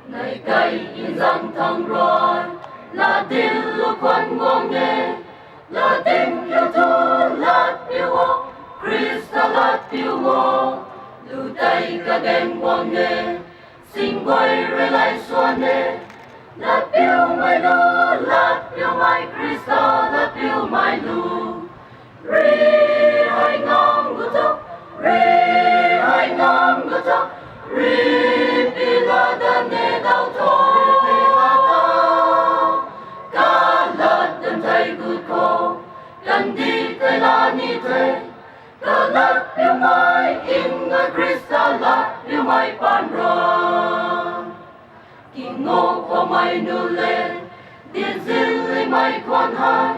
Này cây in răng thăng rồi là tin lúc quan ngon nghe là tin yêu thương là yêu ô Christa là yêu ô lưu tay cả đêm ngon nghe xin quay về lại xuân nè là yêu mai lu là yêu mai Christa là yêu mai lu ri hai ngang ngũ thốc ri hai ngang ngũ thốc ri bila dan ne đau thôกันดีเวลานี้เธอก็รักอยู่ไหมอิงเงยคริสต์รักอยู่ไหมปานรองกินโง่ก็ไม่ดูแลเดียนสิ้นเลยไม่ควรหาย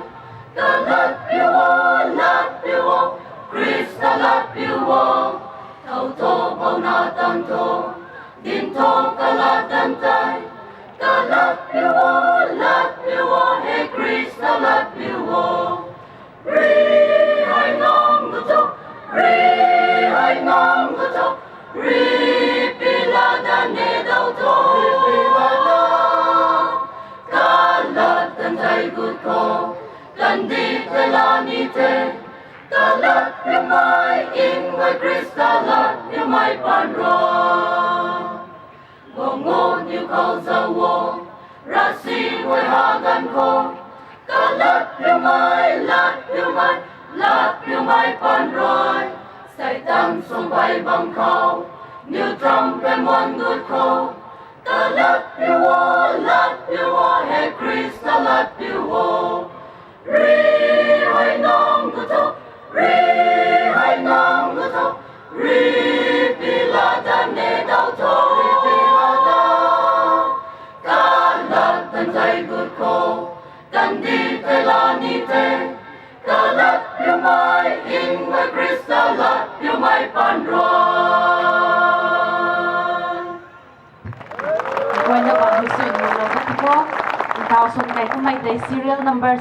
ก็รักอยู่คริสต์รักอยู่เท่าโตเบาหน้าตั้งโตดินโตก็ละตั้งใจก็รักอยู่ให้คริสต์รักอยู่Ri hai ngang ngũ thốc, ri hai ngang ngũ thốc, ri bila dan ne đau thô, cả lát tan thay gút khô,กันดีเวลานี้เธอcả látอยู่ไหมอิงไว้คริสต์ลัดอยู่ไหมปานรองงงอยู่เขาจะวงราศีไว้หากันคงก็ลัดอยู่ไหมปานรอยใส่ตั้งส่งไปบังเขานิ้วตรำเป็นวันกุดเขาก็ลัดอยู่ให้คริสต์ลัดอยู่รีให้น้องกุดรีให้น้องกุดรีพิลาดันเนดาวโตก็ลัดตั้งใจกุดเขากันดีเวลานี้เธอก็ลัดอยู่ไหมอิงไว้คริสต์ลัดอยู่ไหมปานรอยBueno, vamos a ir a 2000 kay kung may day serial number